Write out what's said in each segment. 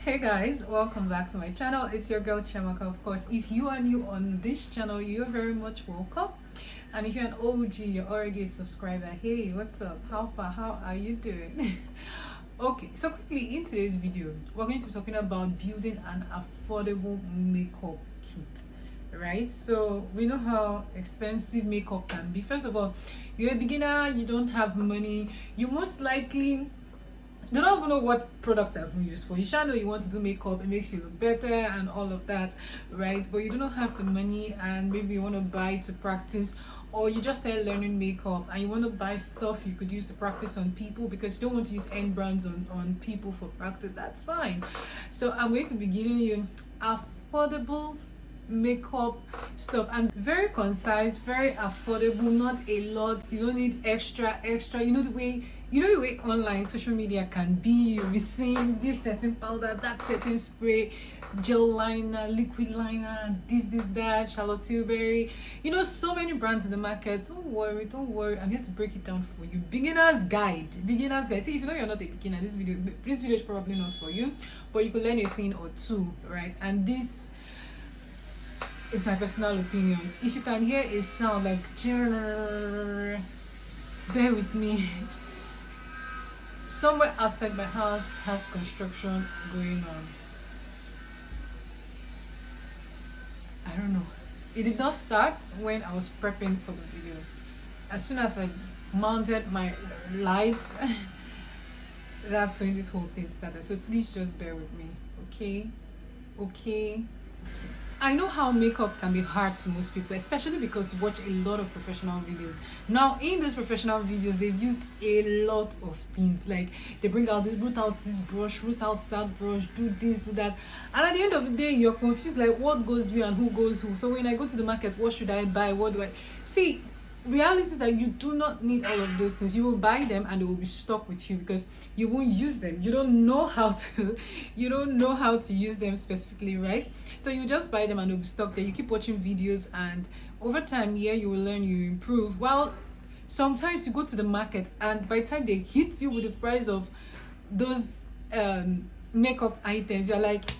Hey guys, welcome back to my channel. It's your girl Chiamaka. Of course, if you are new on this channel, you're very much welcome. And if you're an OG, you're already a subscriber. Hey, what's up? How far? How are you doing? Okay, so quickly in today's video, we're going to be talking about building an affordable makeup kit. Right, so we know how expensive makeup can be. First of all, you're a beginner, you don't have money, you most likely they don't even know what products I've used for. You shall know you want to do makeup, it makes you look better and all of that, right? But you do not have the money, and maybe you want to buy to practice, or you just started learning makeup and you want to buy stuff you could use to practice on people because you don't want to use any brands on people for practice. That's fine. So I'm going to be giving you affordable makeup stuff and very concise, very affordable, not a lot. You don't need extra. You know the way online social media can be. You'll be seeing this certain powder, that certain spray, gel liner, liquid liner, this that, Charlotte Tilbury, so many brands in the market. Don't worry, I'm here to break it down for you. Beginner's guide. See, if you know you're not a beginner, this video is probably not for you, but you could learn a thing or two, right? And this is my personal opinion. If you can hear a sound like bear with me. Somewhere outside my house has construction going on. I don't know. It did not start when I was prepping for the video. As soon as I mounted my lights, that's when this whole thing started. So please just bear with me, okay? I know how makeup can be hard to most people, especially because you watch a lot of professional videos. Now, in those professional videos, they've used a lot of things. Like, they root out this brush, root out that brush, do this, do that. And at the end of the day, you're confused, like, what goes where and who goes who. So when I go to the market, what should I buy? What do I... See, reality is that you do not need all of those things. You will buy them and they will be stuck with you because you won't use them. You don't know how to use them specifically, right? So you just buy them and they'll be stuck there. You keep watching videos and over time, you will learn, you improve. Well, sometimes you go to the market and by the time they hit you with the price of those makeup items, you're like,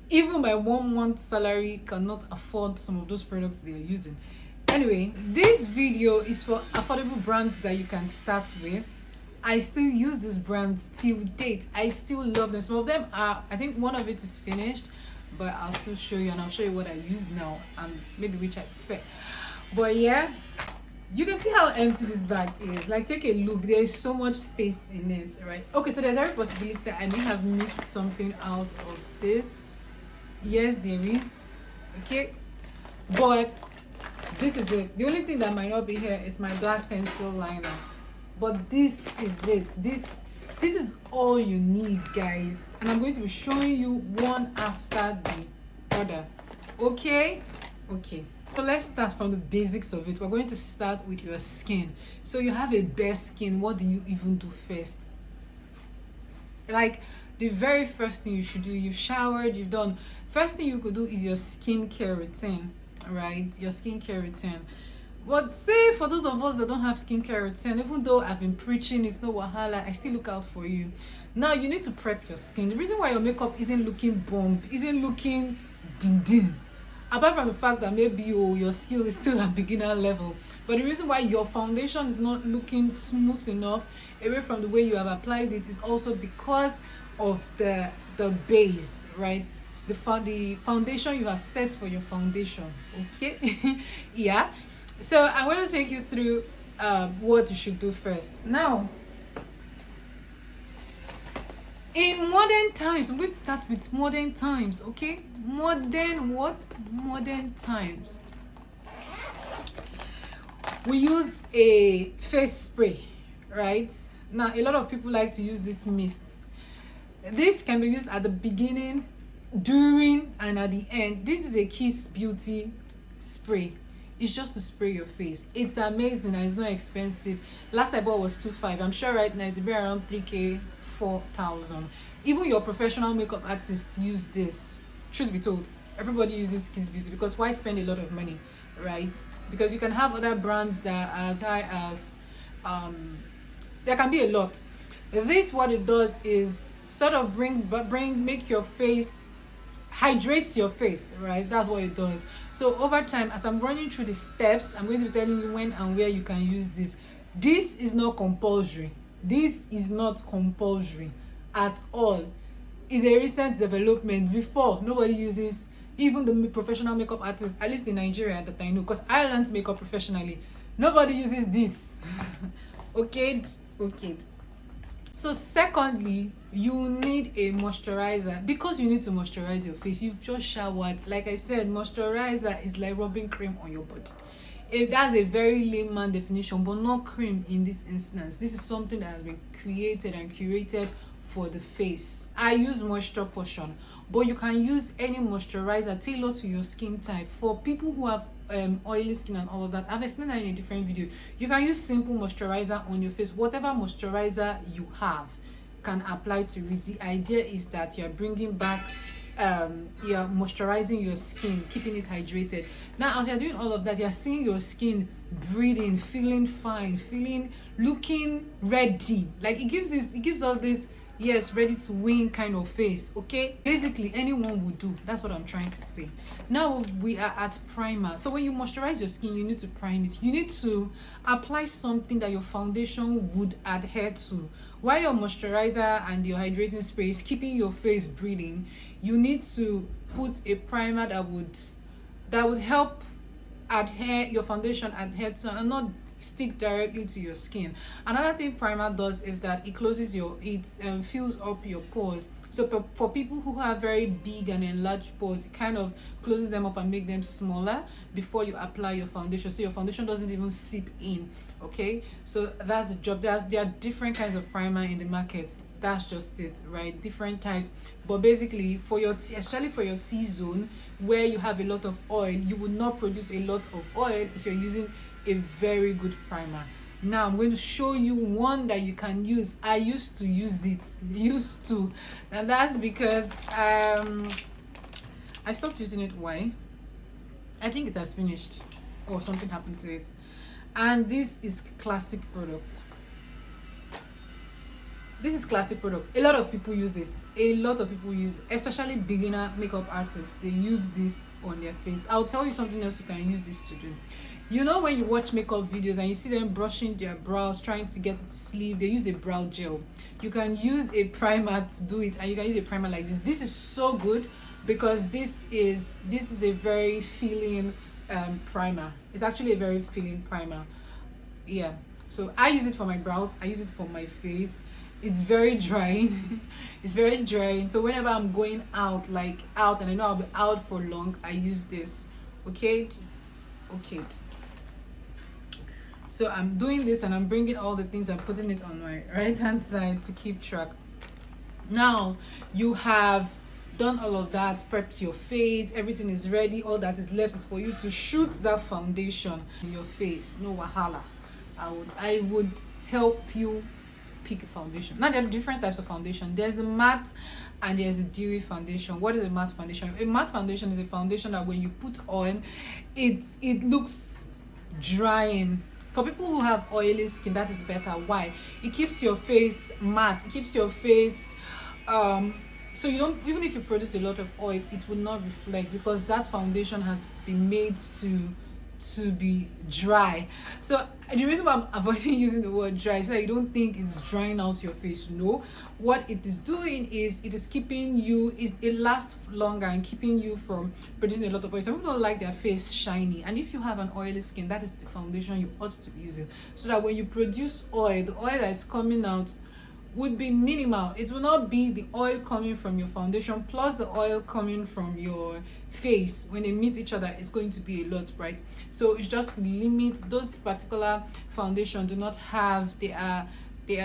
even my 1 month salary cannot afford some of those products they are using. Anyway, this video is for affordable brands that you can start with. I still use these brands till date. I still love them. Some of them are, I think one of it is finished, but I'll still show you and I'll show you what I use now and maybe which I prefer. But yeah, you can see how empty this bag is. Like, take a look. There is so much space in it, right? Okay, so there's every possibility that I may have missed something out of this. Yes, there is. Okay, but this is it. The only thing that might not be here is my black pencil liner, but this is it. This is all you need, guys, and I'm going to be showing you one after the other. Okay, so let's start from the basics of it. We're going to start with your skin. So you have a bare skin. What do you even do first? Like, the very first thing you should do, you've showered, you've done, first thing you could do is your skincare routine. Right, your skincare routine. But say for those of us that don't have skincare routine, even though I've been preaching it's no wahala, I still look out for you. Now you need to prep your skin. The reason why your makeup isn't looking bomb, isn't looking din, apart from the fact that maybe your skill is still at beginner level, but the reason why your foundation is not looking smooth enough away from the way you have applied it is also because of the base, right? The foundation you have set for your foundation. Okay. Yeah, so I'm going to take you through what you should do first. Now, in modern times, I'm going to start with modern times. Okay, modern times, we use a face spray, right? Now, a lot of people like to use this mist. This can be used at the beginning, during, and at the end. This is a Kiss Beauty spray. It's just to spray your face. It's amazing and it's not expensive. Last I bought was $2,500. I'm sure right now it's be around $3,000, $4,000. Even your professional makeup artists use this. Truth be told, everybody uses Kiss Beauty because why spend a lot of money, right? Because you can have other brands that are as high as there can be a lot. This, what it does is sort of make your face, hydrates your face, right? That's what it does. So over time, as I'm running through the steps, I'm going to be telling you when and where you can use this. This is not compulsory. This is not compulsory at all. It's a recent development. Before, nobody uses, even the professional makeup artists, at least in Nigeria that I know, because I learned makeup professionally, nobody uses this. Okay. So secondly, you need a moisturizer, because you need to moisturize your face. You've just showered. Like I said, moisturizer is like rubbing cream on your body. That's a very layman definition, but not cream in this instance. This is something that has been created and curated for the face. I use Moisture Potion, but you can use any moisturizer tailored to your skin type. For people who have oily skin and all of that, I've explained that in a different video. You can use simple moisturizer on your face. Whatever moisturizer you have can apply to it. The idea is that you're bringing back, you're moisturizing your skin, keeping it hydrated. Now, as you're doing all of that, you're seeing your skin breathing, feeling fine, looking ready. Like it gives all this, yes, ready to win kind of face. Okay, basically anyone would do. That's what I'm trying to say. Now we are at primer. So when you moisturize your skin, you need to prime it. You need to apply something that your foundation would adhere to. While your moisturizer and your hydrating spray is keeping your face breathing, you need to put a primer that would help your foundation adhere to and not stick directly to your skin. Another thing primer does is that it fills up your pores. So for people who have very big and enlarged pores, it kind of closes them up and make them smaller before you apply your foundation, so your foundation doesn't even seep in. Okay, so that's the job. There are different kinds of primer in the market. That's just it, right? Different types. But basically, especially for your T-zone, where you have a lot of oil, you will not produce a lot of oil if you're using a very good primer. Now I'm going to show you one that you can use. I used to use it, and that's because I stopped using it. Why? I think it has finished or something happened to it. And this is classic product. This is classic product. A lot of people use this. Especially beginner makeup artists, they use this on their face. I'll tell you something else you can use this to do. You know, when you watch makeup videos and you see them brushing their brows, trying to get it to sleep, they use a brow gel. You can use a primer to do it, and you can use a primer like this. This is so good because this is a very filling primer. It's actually a very filling primer. Yeah. So I use it for my brows. I use it for my face. It's very drying. It's very drying. So whenever I'm going out, and I know I'll be out for long, I use this. Okay. So I'm doing this and I'm bringing all the things and putting it on my right hand side to keep track. Now you have done all of that, prepped your face, everything is ready. All that is left is for you to shoot that foundation in your face. No wahala. I would help you pick a foundation. Now there are different types of foundation. There's the matte and there's the dewy foundation. What is a matte foundation? A matte foundation is a foundation that when you put on, it looks drying. For people who have oily skin, that is better. Why? It keeps your face matte. It keeps your face so you don't, even if you produce a lot of oil, it will not reflect because that foundation has been made to be dry. So the reason why I'm avoiding using the word dry is so that you don't think it's drying out your face. No, what it is doing is it is keeping you, it lasts longer and keeping you from producing a lot of oil. Some people don't like their face shiny, and if you have an oily skin, that is the foundation you ought to be using, so that when you produce oil, the oil that is coming out would be minimal. It will not be the oil coming from your foundation plus the oil coming from your face. When they meet each other, it's going to be a lot, right? So it's just to limit those particular foundation. Do not have, they are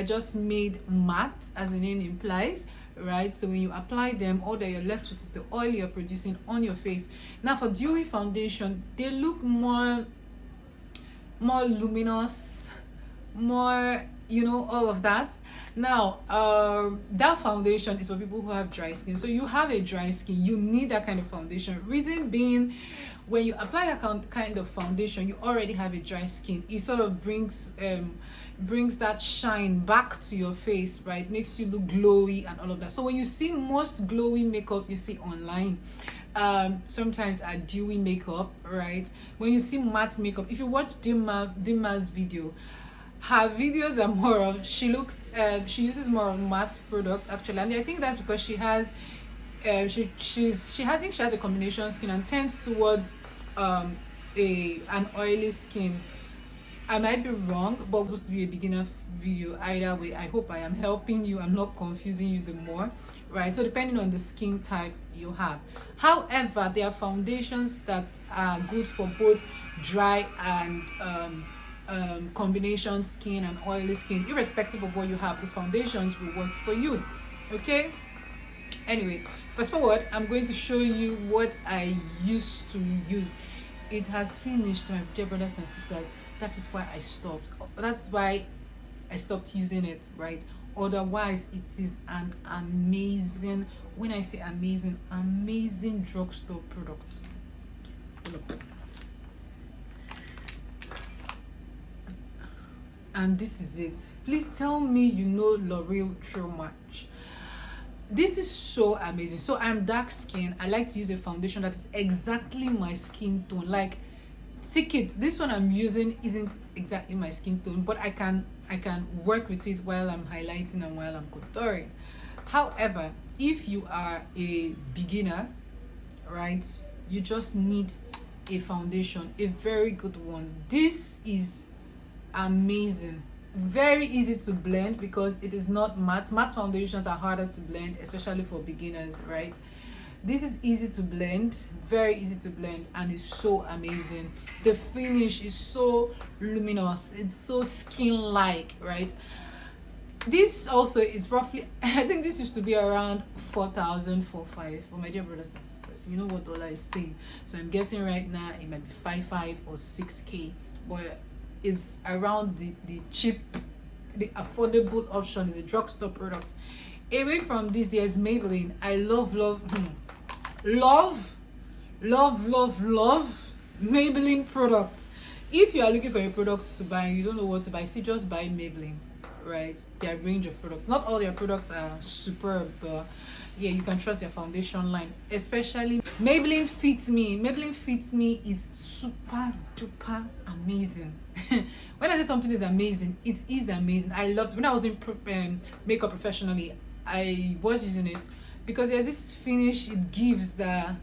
just made matte, as the name implies, right? So when you apply them, all that you're left with is the oil you're producing on your face. Now for dewy foundation, they look more luminous, more, all of that. Now that foundation is for people who have dry skin. So you have a dry skin, you need that kind of foundation. Reason being, when you apply that kind of foundation, you already have a dry skin. It sort of brings brings that shine back to your face, right? Makes you look glowy and all of that. So when you see most glowy makeup you see online, sometimes are dewy makeup, right? When you see matte makeup, if you watch Dimma's video, her videos are more of, she uses more of matte products actually, and I think that's because she has I think she has a combination skin and tends towards an oily skin. I might be wrong, but it's supposed to be a beginner video. Either way, I hope I am helping you. I'm not confusing you the more, right? So depending on the skin type you have. However, there are foundations that are good for both dry and combination skin and oily skin. Irrespective of what you have, these foundations will work for you. Okay? Anyway, fast forward, I'm going to show you what I used to use. It has finished, my dear brothers and sisters. That is why I stopped. That's why I stopped using it, right? Otherwise, it is an amazing, when I say amazing, amazing drugstore product. Look. And this is it. Please tell me you know L'Oreal True Match. This is so amazing. So I'm dark skinned. I like to use a foundation that is exactly my skin tone. Like, take it, this one I'm using isn't exactly my skin tone, but I can work with it while I'm highlighting and while I'm contouring. However, if you are a beginner, right, you just need a foundation, a very good one. This is amazing, very easy to blend because it is not matte. Matte foundations are harder to blend, especially for beginners, right? This is easy to blend, very easy to blend, and it's so amazing. The finish is so luminous, it's so skin-like, right? This also is roughly, I think this used to be around 4,000, 4,500 for my dear brothers and sisters. You know what dollar is saying, so I'm guessing right now it might be 5,500 or 6K, but it's around the cheap, the affordable option. Is a drugstore product. Away from this, there's Maybelline. I love Maybelline products. If you are looking for a product to buy and you don't know what to buy, see, just buy Maybelline, right? Their range of products, not all their products are superb, but yeah, you can trust their foundation line. Especially Maybelline Fits Me. Maybelline Fits Me is super duper amazing. When I say something is amazing, it is amazing. I loved when I was in makeup professionally, I was using it because there's this finish it gives that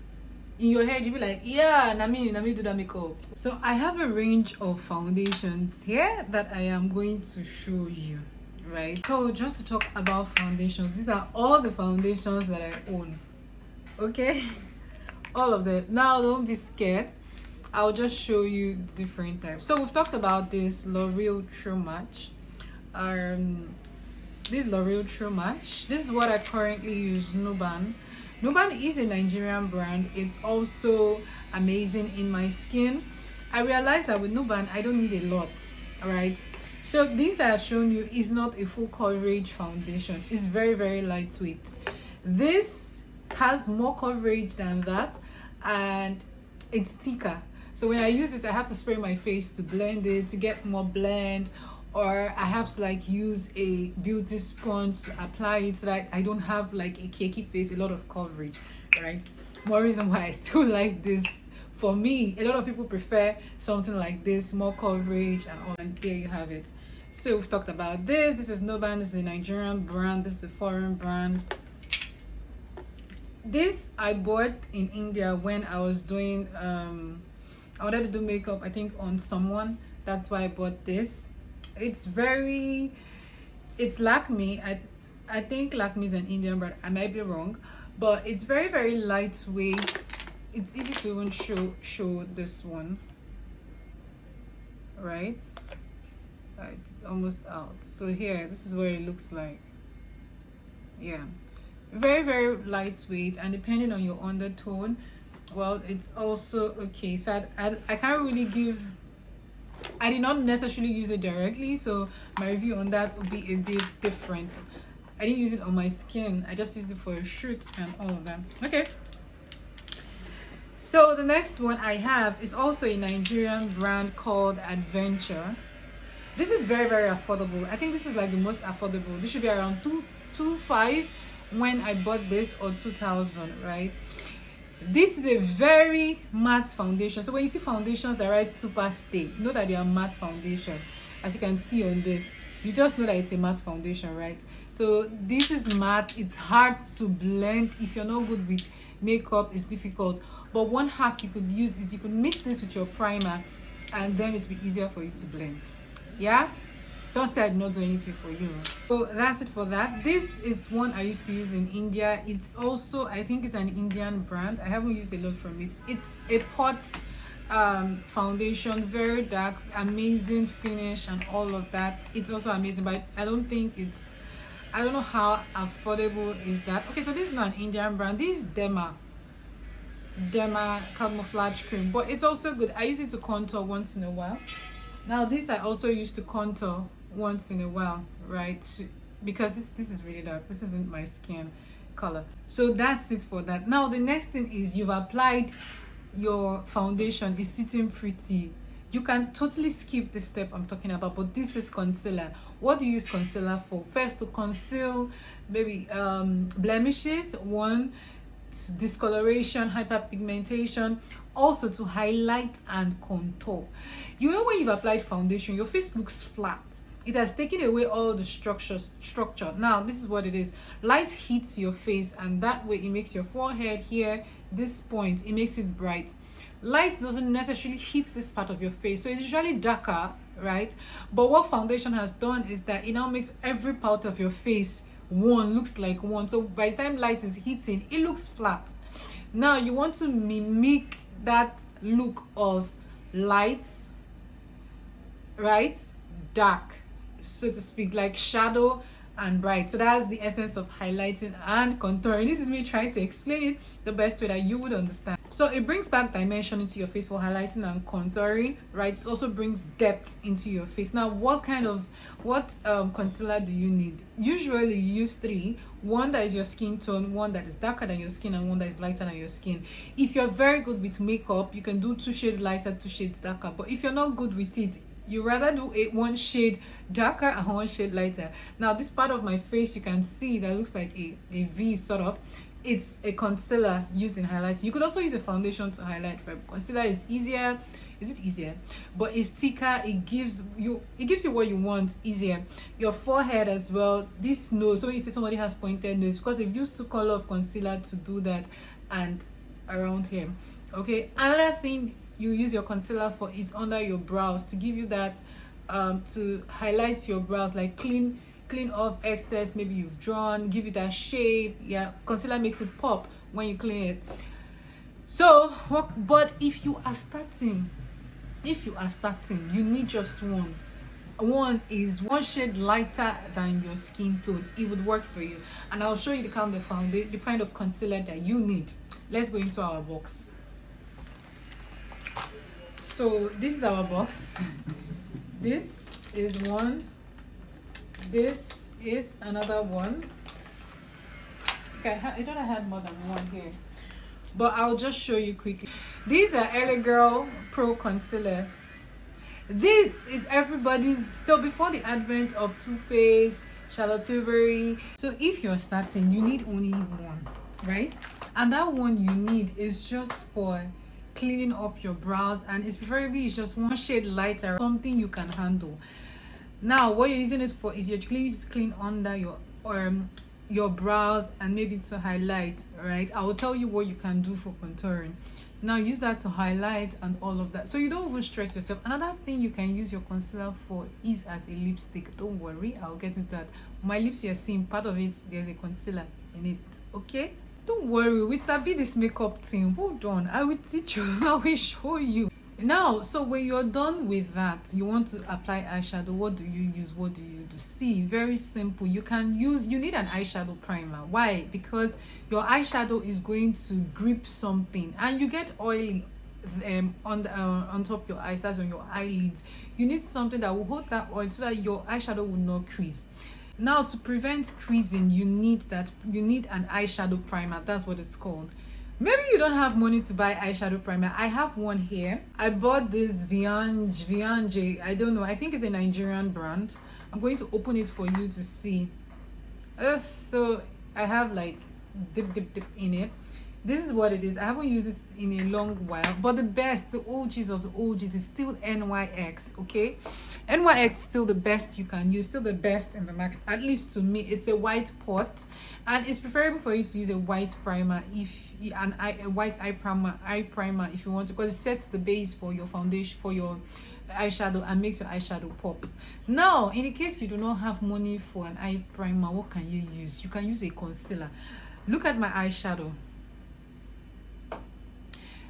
in your head you'll be like, yeah, Nami do that makeup. So I have a range of foundations here that I am going to show you, right? So just to talk about foundations, these are all the foundations that I own, okay? All of them. Now don't be scared, I'll just show you different types. So we've talked about this L'Oreal True Match. This L'Oreal True Match, this is what I currently use. Nuban is a Nigerian brand. It's also amazing in my skin. I realized that with Nuban I don't need a lot, right? So this I have shown you is not a full coverage foundation. It's very, very lightweight. This has more coverage than that and it's thicker. So when I use this, I have to spray my face to blend it, to get more blend, or I have to like use a beauty sponge to apply it so that I don't have like a cakey face, a lot of coverage, right? More reason why I still like this. For me, a lot of people prefer something like this, more coverage and all, and there you have it. So we've talked about this. This is Noban, this is a Nigerian brand, this is a foreign brand. This I bought in India when I was doing I wanted to do makeup, I think, on someone. That's why I bought this. It's Lakme. I think Lakme is an Indian brand. I might be wrong, but it's very, very lightweight. It's easy to even show this one, right? It's almost out. So here, this is what it looks like. Yeah, very, very lightweight, and depending on your undertone, well, it's also okay. So I can't really give, I did not necessarily use it directly, so my review on that will be a bit different. I didn't use it on my skin, I just used it for a shoot and all of that. Okay, so the next one I have is also a Nigerian brand called Adventure. This is very, very affordable. I think this is like the most affordable. This should be around 225 when I bought this, or 2000, right? This is a very matte foundation. So when you see foundations that write super stay, know that they are matte foundation. As you can see on this, you just know that it's a matte foundation, right? So this is matte. It's hard to blend. If you're not good with makeup, it's difficult. But one hack you could use is you could mix this with your primer, and then it'll be easier for you to blend. Yeah, don't say I did not do anything for you. So that's it for that. This is one I used to use in India. It's also, I think it's an Indian brand. I haven't used a lot from it. It's a pot foundation, very dark, amazing finish and all of that. It's also amazing, but I don't think it's, I don't know how affordable is that. Okay, so this is not an Indian brand. This is Derma camouflage cream, but it's also good. I use it to contour once in a while. Now this I also use to contour once in a while, right? Because this is really dark. This isn't my skin color. So that's it for that. Now the next thing is you've applied your foundation, it's sitting pretty. You can totally skip the step I'm talking about, but this is concealer. What do you use concealer for? First, to conceal maybe blemishes, one, discoloration, hyperpigmentation, also to highlight and contour. You know, when you've applied foundation, your face looks flat. It has taken away all the structure. Now this is what it is. Light hits your face, and that way it makes your forehead here, this point, it makes it bright. Light doesn't necessarily hit this part of your face, so it's usually darker, right? But what foundation has done is that it now makes every part of your face one, looks like one. So by the time light is hitting, it looks flat. Now you want to mimic that look of light, right, dark, so to speak, like shadow and bright. So that's the essence of highlighting and contouring. This is me trying to explain it the best way that you would understand. So it brings back dimension into your face for highlighting and contouring, right? It also brings depth into your face. Now what concealer do you need? Usually you use three. One that is your skin tone, one that is darker than your skin, and one that is lighter than your skin. If you're very good with makeup, you can do 2 shades lighter, 2 shades darker. But if you're not good with it, you rather do 1 shade darker and 1 shade lighter. Now this part of my face, you can see that looks like a V sort of. It's a concealer used in highlighting. You could also use a foundation to highlight, right? Concealer is easier. Is it easier? But it's thicker. It gives you what you want easier. Your forehead as well. This nose. So when you say somebody has pointed nose, because they've used 2 color of concealer to do that, and around here. Okay. Another thing you use your concealer for is under your brows, to give you that to highlight your brows, like clean off excess maybe you've drawn, give it that shape. Yeah, concealer makes it pop when you clean it. So but if you are starting, you need just one is 1 shade lighter than your skin tone. It would work for you, and I'll show you the kind of concealer that you need. Let's go into our box. So this is our box. This is one, this is another one. Okay, I thought I had more than one here, but I'll just show you quickly. These are LA Girl Pro Concealer. This is everybody's. So before the advent of Too Faced, Charlotte Tilbury, so if you're starting, you need only one, right? And that one you need is just for cleaning up your brows, and it's preferably it's just 1 shade lighter, something you can handle. Now what you're using it for is you're clean under your brows and maybe to highlight, right? I will tell you what you can do for contouring. Now use that to highlight and all of that, so you don't even stress yourself. Another thing you can use your concealer for is as a lipstick. Don't worry, I'll get into that. My lips, you're seeing part of it, there's a concealer in it. Okay, don't worry, we sabi this makeup thing. Hold on, I will teach you. I will show you. Now, so when you're done with that, you want to apply eyeshadow. What do you use? What do you do? See, very simple. You need an eyeshadow primer. Why? Because your eyeshadow is going to grip something, and you get oily on top of your eyes. That's on your eyelids. You need something that will hold that oil so that your eyeshadow will not crease. Now, to prevent creasing, you need an eyeshadow primer. That's what it's called. Maybe you don't have money to buy eyeshadow primer. I have one here. I bought this Viange. I don't know. I think it's a Nigerian brand. I'm going to open it for you to see. So I have like dip in it. This is what it is. I haven't used this in a long while, but the best, the OGs of the OGs is still NYX. Okay, NYX is still the best you can use, still the best in the market, at least to me. It's a white pot, and it's preferable for you to use a white primer if a white eye primer if you want to, because it sets the base for your foundation, for your eyeshadow, and makes your eyeshadow pop. Now, in the case you do not have money for an eye primer, what can you use? You can use a concealer. Look at my eyeshadow.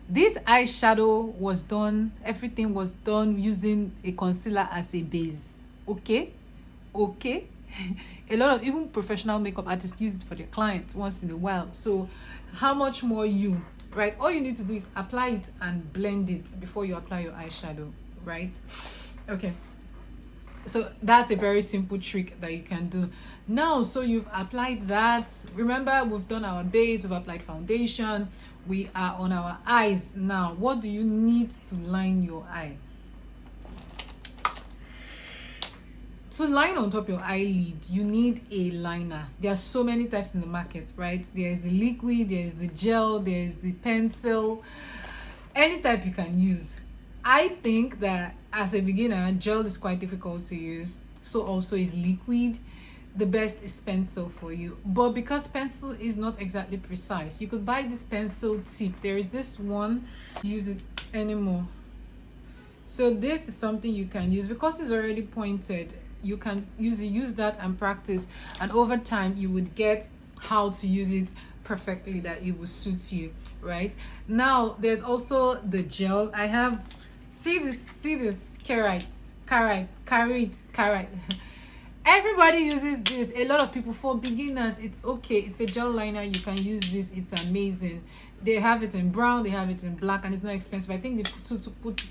This eyeshadow was done, everything was done using a concealer as a base. Okay. A lot of even professional makeup artists use it for their clients once in a while. So how much more you, right? All you need to do is apply it and blend it before you apply your eyeshadow, right? Okay, so that's a very simple trick that you can do. Now, so you've applied that. Remember, we've done our base, we've applied foundation, we are on our eyes. Now, what do you need to line your eye? To line on top your eyelid, you need a liner. There are so many types in the market, right? There is the liquid, there is the gel, there is the pencil. Any type you can use. I think that as a beginner, gel is quite difficult to use. So also is liquid. The best is pencil for you, but because pencil is not exactly precise, you could buy this pencil tip. There is this one, use it anymore. So this is something you can use because it's already pointed. You can use that and practice, and over time you would get how to use it perfectly, that it will suit you. Right now, there's also the gel. I have, see this carrot. Everybody uses this. A lot of people, for beginners, it's okay. It's a gel liner. You can use this. It's amazing. They have it in brown, they have it in black, and it's not expensive. I think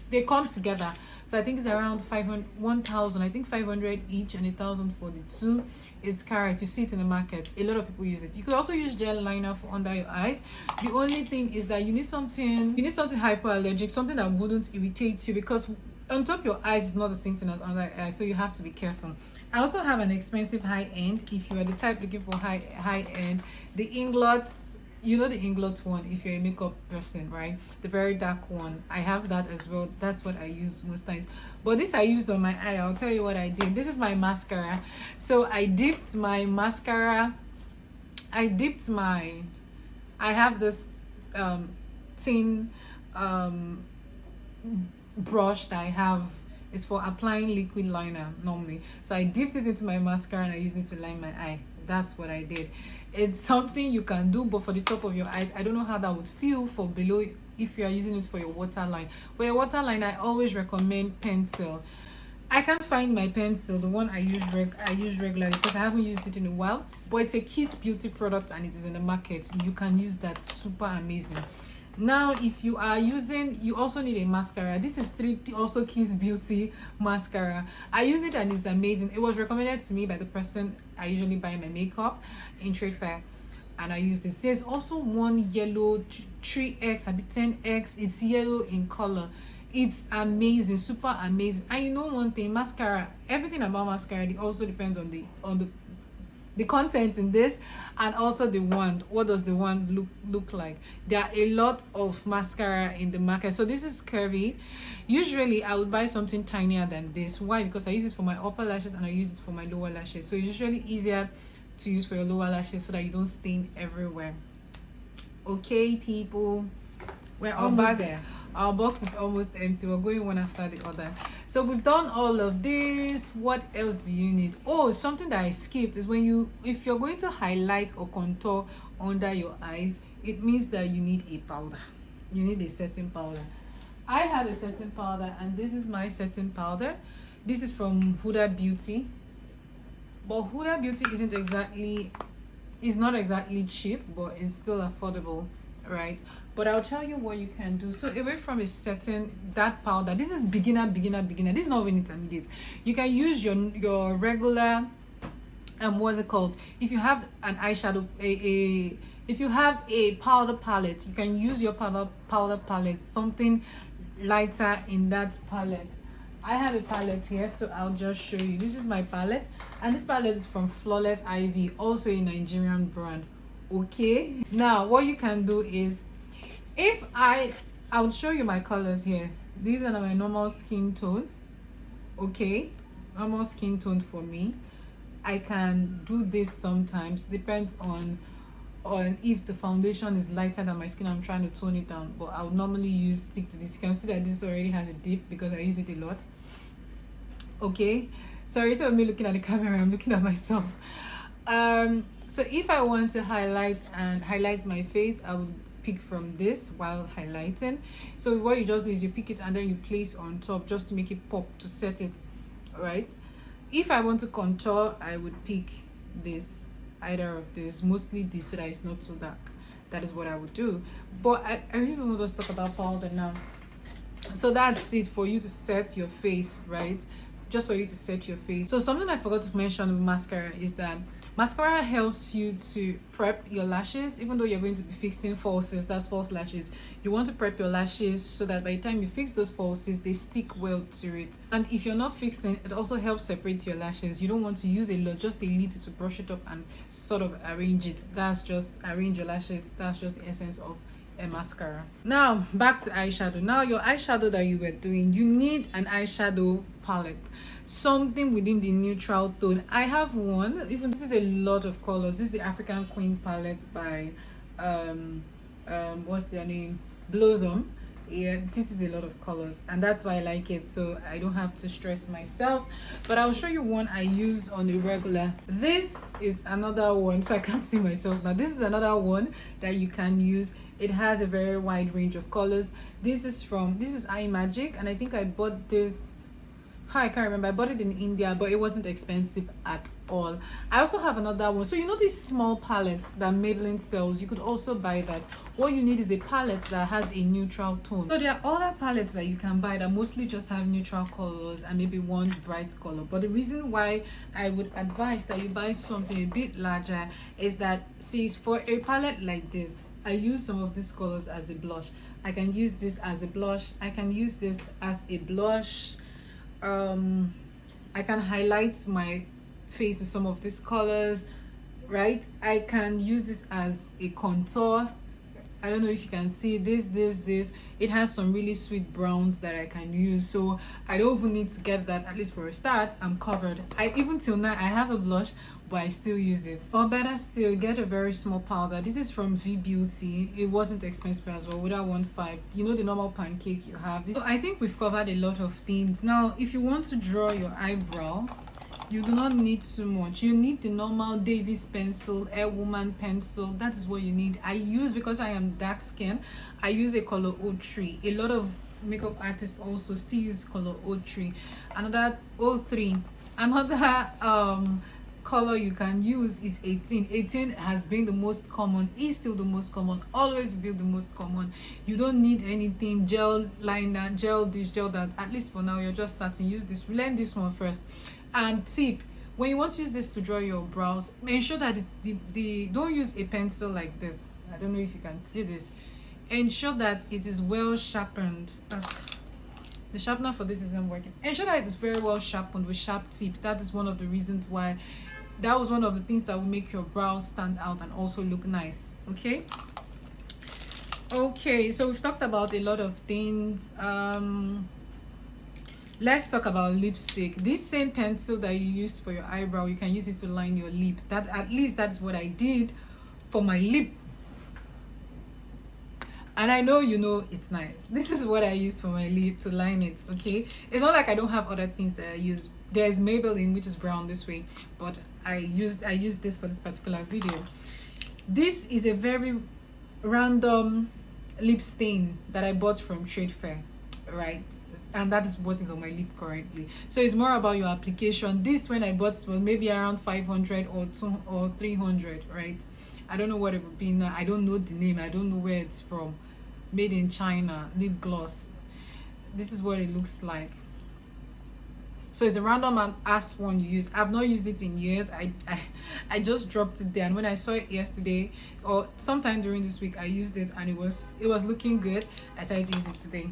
they come together. So I think it's around 1,000. I think 500 each and 1,000 for the two. It's carrot. You see it in the market. A lot of people use it. You could also use gel liner for under your eyes. The only thing is that you need something hypoallergic, something that wouldn't irritate you, because on top of your eyes is not the same thing as under your eyes, so you have to be careful. I also have an expensive high end. If you are the type looking for high end, the Inglots, you know the Inglot one if you're a makeup person, right? The very dark one. I have that as well. That's what I use most times. But this I use on my eye. I'll tell you what I did. This is my mascara. So I dipped my mascara. I have this thin brush that I have. It's for applying liquid liner normally. So I dipped it into my mascara and I used it to line my eye. That's what I did. It's something you can do, but for the top of your eyes, I don't know how that would feel for below if you are using it for your waterline. For your waterline, I always recommend pencil. I can't find my pencil, the one I use regularly, because I haven't used it in a while. But it's a Kiss Beauty product and it is in the market. You can use that. Super amazing. Now, if you are using, you also need a mascara. This is also Kiss Beauty mascara. I use it and it's amazing. It was recommended to me by the person I usually buy my makeup in trade fair, and I use this. There's also one yellow 3x, a bit 10x. It's yellow in color. It's amazing, super amazing. And you know one thing, mascara, everything about mascara, it also depends on the content in this, and also the wand. What does the wand look like? There are a lot of mascara in the market. So this is curvy. Usually I would buy something tinier than this. Why? Because I use it for my upper lashes and I use it for my lower lashes. So it's usually easier to use for your lower lashes so that you don't stain everywhere. Okay, people, we're almost there. Our box is almost empty. We're going one after the other. So we've done all of this. What else do you need? Oh, something that I skipped is if you're going to highlight or contour under your eyes, it means that you need a powder. You need a setting powder. I have a setting powder, and this is my setting powder. This is from Huda Beauty. But Huda Beauty is not exactly cheap, but it's still affordable, right? But I'll tell you what you can do. So away from a setting, that powder, this is beginner. This is not even intermediate. You can use your regular what's it called? If you have an eyeshadow, If you have a powder palette, you can use your powder palette, something lighter in that palette. I have a palette here, so I'll just show you. This is my palette, and this palette is from Flawless Ivy, also a Nigerian brand. Okay, now what you can do is, if I'll show you my colors here. These are my normal skin tone. Okay, normal skin tone for me. I can do this sometimes, depends on if the foundation is lighter than my skin, I'm trying to tone it down, but I would normally stick to this. You can see that this already has a dip because I use it a lot. Okay, sorry, instead of me looking at the camera, I'm looking at myself. So if I want to highlight my face, I would pick from this while highlighting. So what you just do is you pick it and then you place on top just to make it pop, to set it. All right, if I want to contour, I would pick this, either of this, mostly this, so that it's not so dark. That is what I would do. But I really want to talk about powder now. So that's it for you to set your face, right? Just for you to set your face. So something I forgot to mention with mascara is that mascara helps you to prep your lashes. Even though you're going to be fixing falsies, that's false lashes, you want to prep your lashes so that by the time you fix those falsies, they stick well to it. And if you're not fixing, it also helps separate your lashes. You don't want to use a lot, just a little to brush it up and sort of arrange it. That's just arrange your lashes. That's just the essence of a mascara. Now back to eyeshadow. Now your eyeshadow that you were doing, you need an eyeshadow palette, something within the neutral tone. I have one, even this is a lot of colors. This is the African Queen palette by what's their name, Blossom. Yeah, this is a lot of colors, and that's why I like it, so I don't have to stress myself. But I'll show you one I use on a regular. This is another one, so I can't see myself now. This is another one that you can use. It has a very wide range of colors. This is Eye Magic, and I think I bought this, I can't remember, I bought it in India, but it wasn't expensive at all. I also have another one. So you know these small palettes that Maybelline sells, you could also buy that. What you need is a palette that has a neutral tone. So there are other palettes that you can buy that mostly just have neutral colors and maybe one bright color. But the reason why I would advise that you buy something a bit larger is that, see, for a palette like this, I use some of these colors as a blush. I can use this as a blush. I can use this as a blush. I can highlight my face with some of these colors, right? I can use this as a contour. I don't know if you can see this. It has some really sweet browns that I can use, so I don't even need to get that. At least for a start, I'm covered. Even till now I have a blush, but I still use it. Or better still, get a very small powder. This is from V Beauty. It wasn't expensive as well, without 1.5. You know the normal pancake you have. So I think we've covered a lot of things. Now if you want to draw your eyebrow, you do not need too much. You need the normal Davis pencil, Air Woman pencil. That is what you need. I use, because I am dark skinned, I use a color 03. A lot of makeup artists also still use color 03. Another 03. Another color you can use is 18. 18 has been the most common, is still the most common, always will be the most common. You don't need anything gel liner, gel this, gel that. At least for now, you're just starting. Use this, learn this one first. And tip, when you want to use this to draw your brows, make sure that don't use a pencil like this. I don't know if you can see this. Ensure that it is well sharpened. The sharpener for this isn't working. Ensure that it is very well sharpened with sharp tip. That is one of the reasons why, that was one of the things that will make your brows stand out and also look nice. Okay, so we've talked about a lot of things. Let's talk about lipstick. This same pencil that you use for your eyebrow, you can use it to line your lip. That, at least that's what I did for my lip. And I know you know it's nice. This is what I used for my lip, to line it. Okay, it's not like I don't have other things that I use. There's Maybelline, which is brown this way, but I used this for this particular video. This is a very random lip stain that I bought from Trade Fair, right? And that is what is on my lip currently. So it's more about your application. This, when I bought, was maybe around 500 or 300, right? I don't know what it would be now. I don't know the name. I don't know where it's from. Made in China, lip gloss. This is what it looks like. So it's a random and ass one you use. I've not used it in years. I just dropped it there, and when I saw it yesterday or sometime during this week, I used it and it was looking good. I decided to use it today.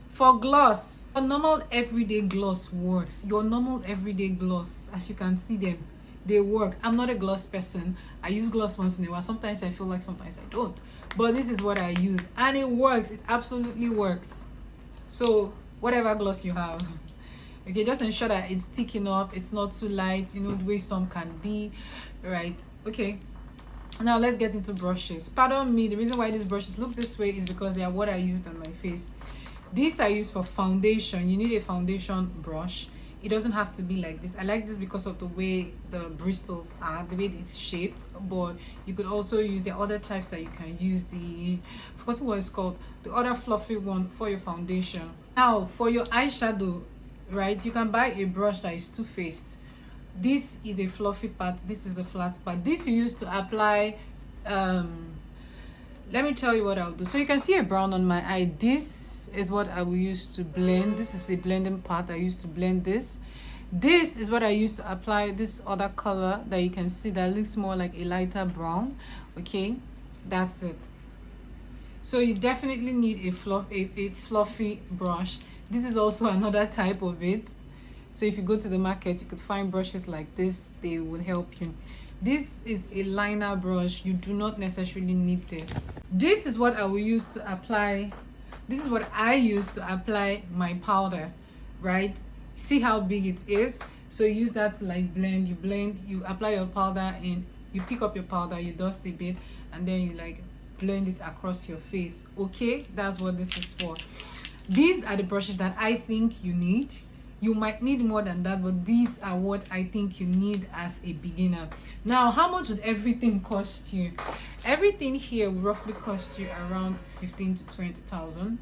For gloss, your normal everyday gloss works. Your normal everyday gloss, as you can see them, they work. I'm not a gloss person. I use gloss once in a while. Sometimes I feel like, sometimes I don't. But this is what I use and it works. It absolutely works. So whatever gloss you have, okay, just ensure that it's thick enough, it's not too light, you know, the way some can be, right? Okay, now let's get into brushes. Pardon me, the reason why these brushes look this way is because they are what I used on my face. This I use for foundation. You need a foundation brush. It doesn't have to be like this. I like this because of the way the bristles are, the way it's shaped. But you could also use the other types that you can use. I forgot what it's called, the other fluffy one for your foundation. Now for your eyeshadow, right, you can buy a brush that is two-faced. This is a fluffy part, this is the flat part. This you use to apply let me tell you what I'll do. So you can see a brown on my eye. This is what I will use to blend. This is a blending part. I used to blend this. This is what I used to apply this other color that you can see that looks more like a lighter brown. Okay, that's it. So you definitely need a fluffy brush. This is also another type of it. So if you go to the market, you could find brushes like this. They will help you. This is a liner brush. You do not necessarily need this. This is what I will use to apply. This is what I use to apply my powder, right? See how big it is? So you use that to like blend. You blend, you apply your powder and you pick up your powder, you dust a bit, and then you like blend it across your face. Okay, that's what this is for. These are the brushes that I think you need. You might need more than that, but these are what I think you need as a beginner. Now, how much would everything cost you? Everything here will roughly cost you around 15 to 20,000.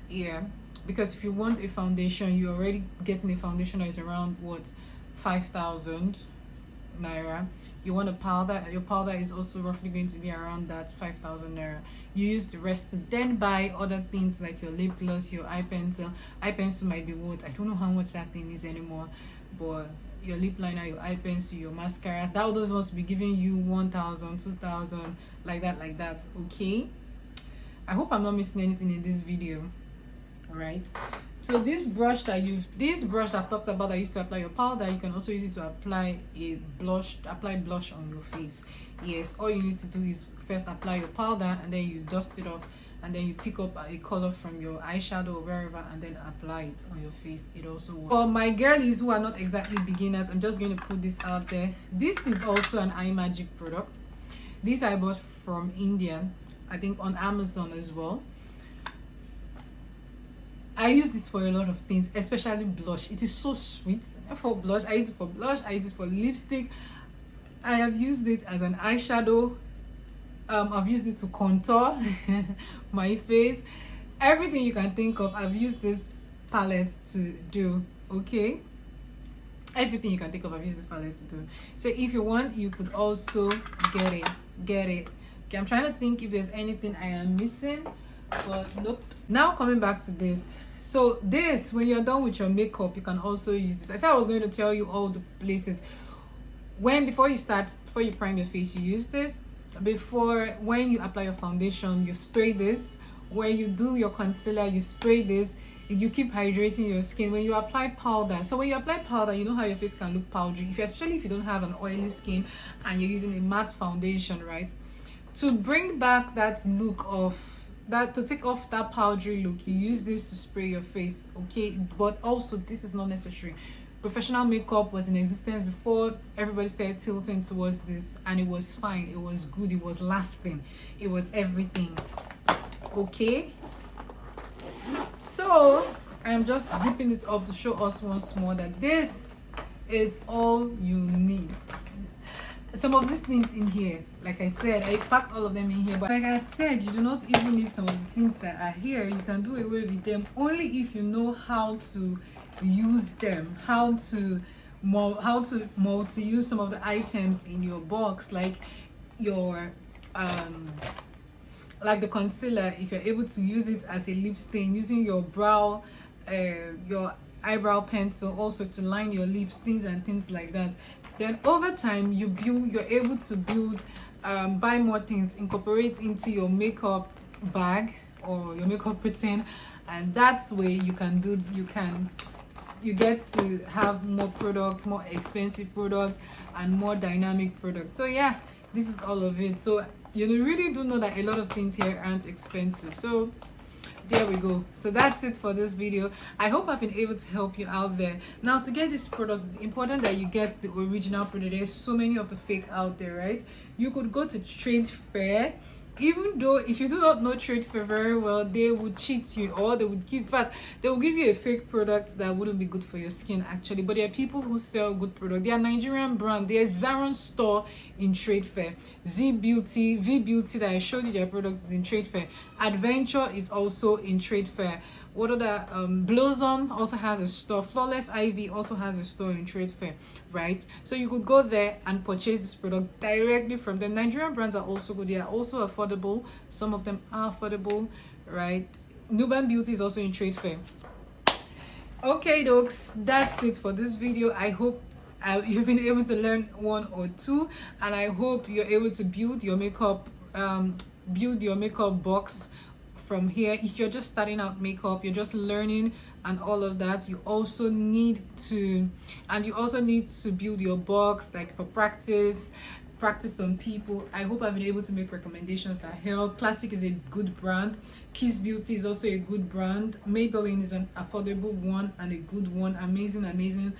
Yeah, because if you want a foundation, you're already getting a foundation that is around what, 5,000 naira. You want a powder, your powder is also roughly going to be around that 5,000 naira. You use the rest to then buy other things like your lip gloss, your eye pencil. Eye pencil might be what, I don't know how much that thing is anymore, but your lip liner, your eye pencil, your mascara, that those ones will be giving you 1,000, 2,000, like that. Okay, I hope I'm not missing anything in this video. All right, so this brush that I've talked about, I used to apply your powder. You can also use it to apply blush on your face. Yes, all you need to do is first apply your powder and then you dust it off, and then you pick up a color from your eyeshadow or wherever and then apply it on your face. It also works. For my girlies who are not exactly beginners, I'm just going to put this out there. This is also an eye magic product. This I bought from India, I think on Amazon as well. I use this for a lot of things, especially blush. It is so sweet. For blush, I use it for blush, I use it for lipstick. I have used it as an eyeshadow. I've used it to contour my face. Everything you can think of, I've used this palette to do. Okay, everything you can think of, I've used this palette to do. So if you want, you could also get it. Okay, I'm trying to think if there's anything I am missing, but nope. Now coming back to this. So this, when you're done with your makeup, you can also use this. I said I was going to tell you all the places. Before you prime your face, you use this. When you apply your foundation, you spray this. When you do your concealer, you spray this. You keep hydrating your skin. When you apply powder, so when you apply powder, you know how your face can look powdery, especially if you don't have an oily skin and you're using a matte foundation, right? To bring back that look of to take off that powdery look, you use this to spray your face. Okay, but also this is not necessary. Professional makeup was in existence before everybody started tilting towards this, and it was fine, it was good, it was lasting, it was everything. Okay, so I'm just zipping this up to show us once more that this is all you need. Some of these things in here, like I said, I packed all of them in here, but like I said, you do not even need some of the things that are here. You can do away with them only if you know how to use them, how to multi-use some of the items in your box, like your like the concealer. If you're able to use it as a lip stain, using your brow, your eyebrow pencil, also to line your lips, things like that. Then over time you're able to build, buy more things, incorporate into your makeup bag or your makeup routine, and that's way you get to have more products, more expensive products, and more dynamic products. So yeah, this is all of it. So you really do know that a lot of things here aren't expensive. So there we go. So that's it for this video. I hope I've been able to help you out there. Now, to get this product, it's important that you get the original product. There's so many of the fake out there, right? You could go to trade fair, even though if you do not know trade fair very well, they would cheat you, or they will give you a fake product that wouldn't be good for your skin actually. But there are people who sell good product. They are Nigerian brand. There's Zaron store in trade fair. V Beauty that I showed you, their product is in trade fair. Adventure is also in trade fair. What other Blossom also has a store. Flawless Ivy also has a store in trade fair, right? So you could go there and purchase this product directly from them. Nigerian brands are also good. They are also affordable. Some of them are affordable, right? Nuban Beauty is also in trade fair. Okay dokes, that's it for this video. I hope you've been able to learn one or two, and I hope you're able to build your makeup box from here. If you're just starting out makeup, you're just learning and all of that, you also need to build your box, like for practice on people. I hope I've been able to make recommendations that help. Classic is a good brand. Kiss Beauty is also a good brand. Maybelline is an affordable one and a good one. Amazing.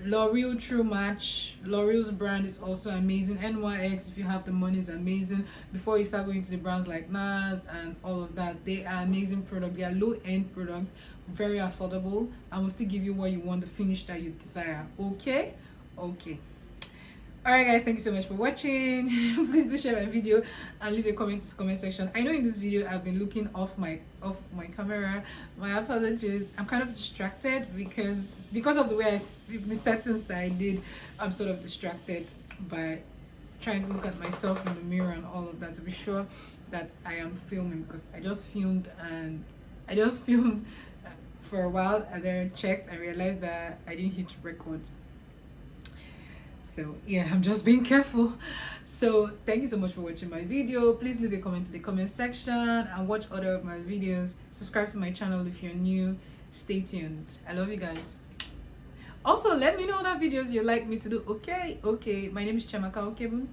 L'Oreal True Match, L'Oreal's brand is also amazing. NYX, if you have the money, is amazing. Before you start going to the brands like NARS and all of that, they are amazing products. They are low-end products, very affordable, and will still give you what you want, the finish that you desire. Okay. All right guys, thank you so much for watching. Please do share my video and leave a comment in the comment section. I know in this video I've been looking off my camera. My apologies. I'm kind of distracted because of the way the settings that I did. I'm sort of distracted by trying to look at myself in the mirror and all of that to be sure that I am filming, because I just filmed for a while and then checked and realized that I didn't hit record. So yeah, I'm just being careful. So thank you so much for watching my video. Please leave a comment in the comment section and watch other of my videos. Subscribe to my channel if you're new. Stay tuned. I love you guys. Also, let me know other videos you'd like me to do. Okay. My name is Chiamaka Okebun.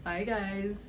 Bye guys.